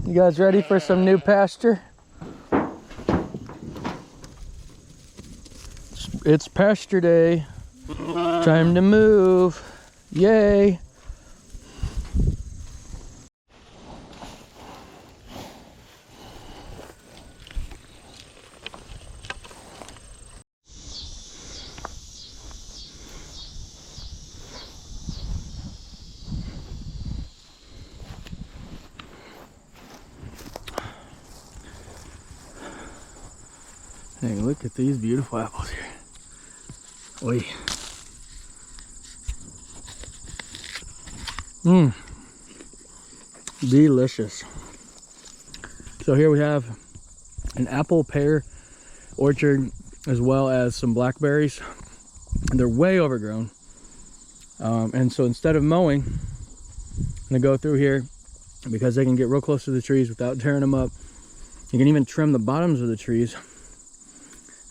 You guys ready for some new pasture? It's pasture day. Time to move. Yay. Hey, look at these beautiful apples here. Oi. Mmm. Delicious. So here we have an apple pear orchard as well as some blackberries. And they're way overgrown. And so instead of mowing, I'm gonna go through here because they can get real close to the trees without tearing them up. You can even trim the bottoms of the trees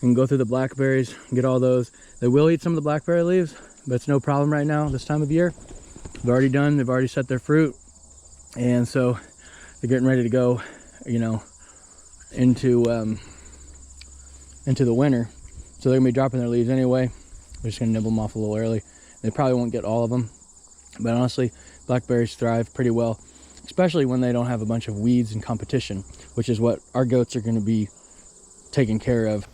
and go through the blackberries and get all those. They will eat some of the blackberry leaves, but it's no problem right now this time of year. They've already done, they've already set their fruit. And so they're getting ready to go, you know, into the winter. So they're gonna be dropping their leaves anyway. We're just gonna nibble them off a little early. They probably won't get all of them, but honestly, blackberries thrive pretty well, especially when they don't have a bunch of weeds and competition, which is what our goats are gonna be taking care of.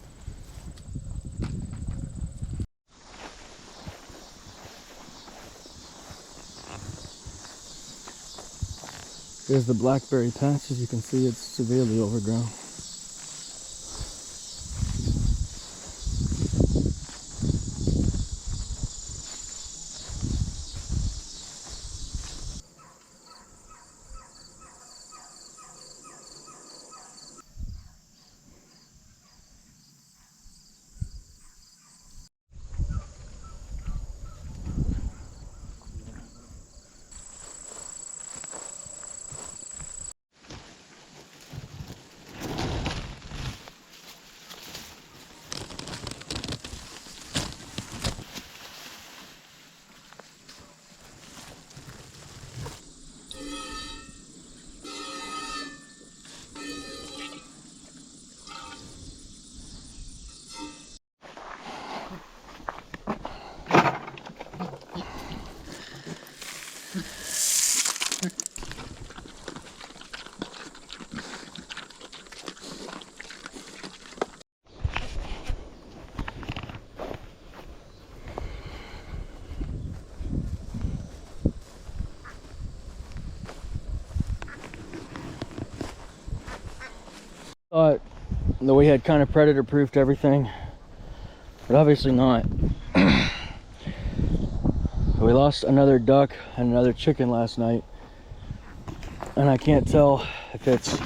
Here's the blackberry patch. As you can see, it's severely overgrown. Thought that we had kind of predator proofed everything, but obviously not. We lost another duck and another chicken last night, and I can't tell if it's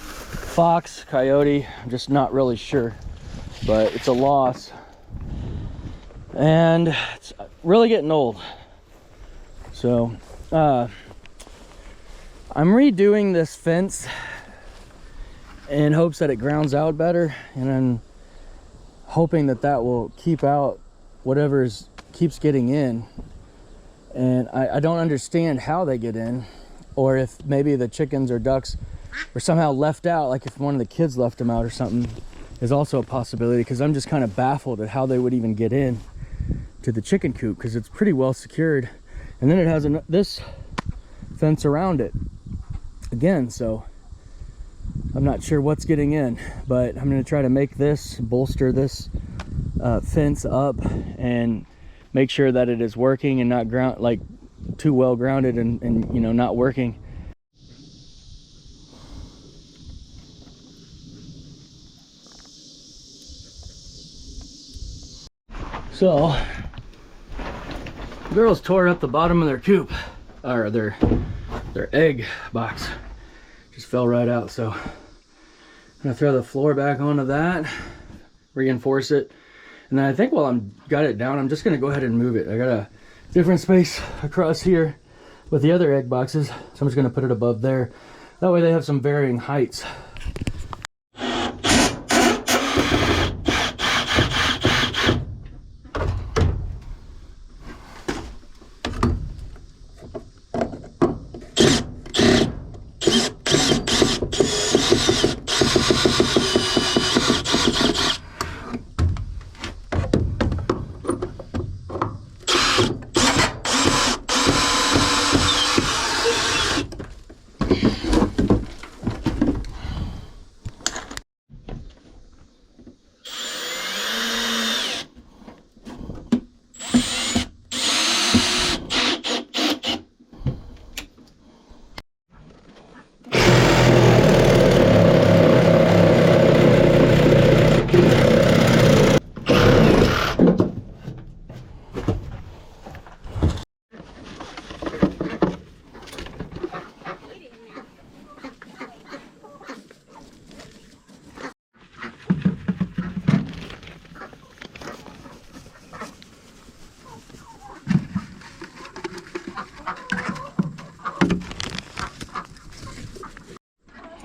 fox, coyote, I'm just not really sure, but it's a loss, and it's really getting old. So I'm redoing this fence in hopes that it grounds out better, and then hoping that that will keep out whatever keeps getting in. And I don't understand how they get in, or if maybe the chickens or ducks were somehow left out, like if one of the kids left them out or something, is also a possibility, because I'm just kind of baffled at how they would even get in to the chicken coop, because it's pretty well secured, and then it has this fence around it again. So I'm not sure what's getting in, but I'm going to try to make this, bolster this fence up and make sure that it is working and not like too well grounded and you know, not working. So girls tore up the bottom of their coop, or their egg box. Just fell right out. So I'm gonna throw the floor back onto that, reinforce it, and then I think while I'm got it down, I'm just gonna go ahead and move it. I got a different space across here with the other egg boxes, so I'm just gonna put it above there. That way they have some varying heights.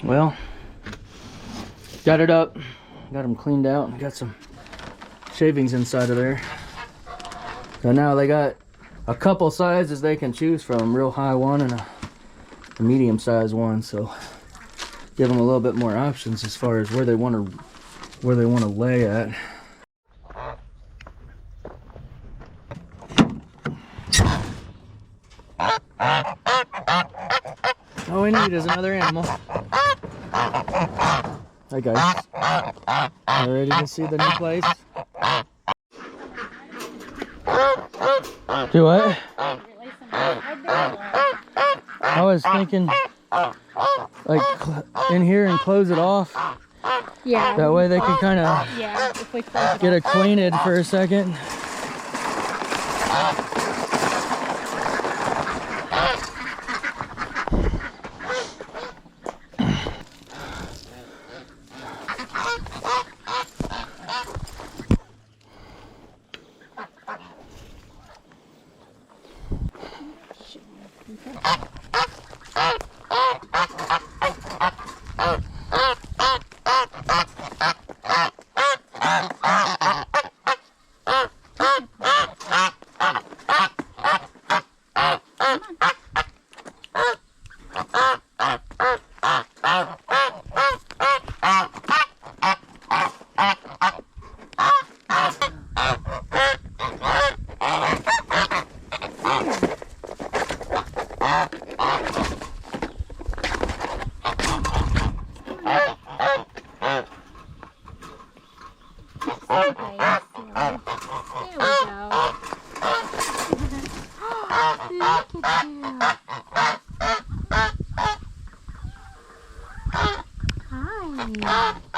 Well, got it up, got them cleaned out, and got some shavings inside of there. So now they got a couple sizes they can choose from, real high one and a medium size one. So give them a little bit more options as far as where they want to lay at. All we need is another animal. Hi guys, you ready to see the new place? Do what? I was thinking like in here and close it off. Yeah. That way they can kind of get acquainted for a second.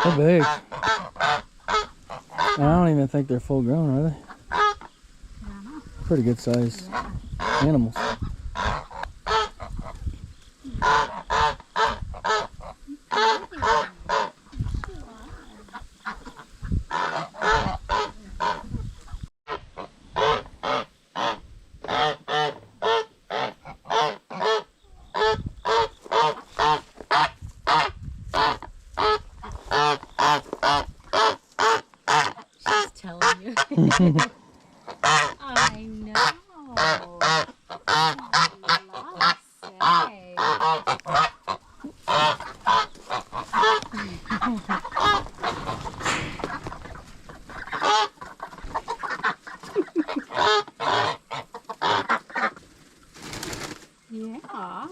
They're big. I don't even think they're full grown, are they? Pretty good sized animals. I know. Yeah.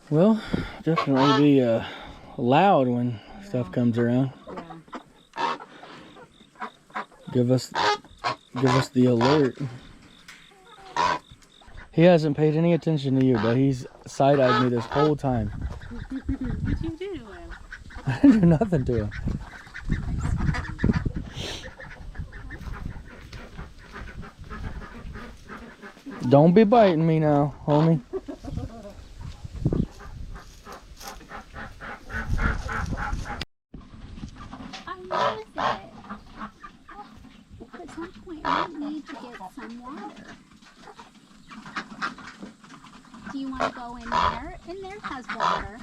Well, definitely be loud when stuff comes around. Yeah. Give us the alert. He hasn't paid any attention to you, but he's side-eyed me this whole time. What did you do to him? I didn't do nothing to him. Don't be biting me now, homie. I noticed it. At some point, we need to get some water. Do you want to go in there? In there has water.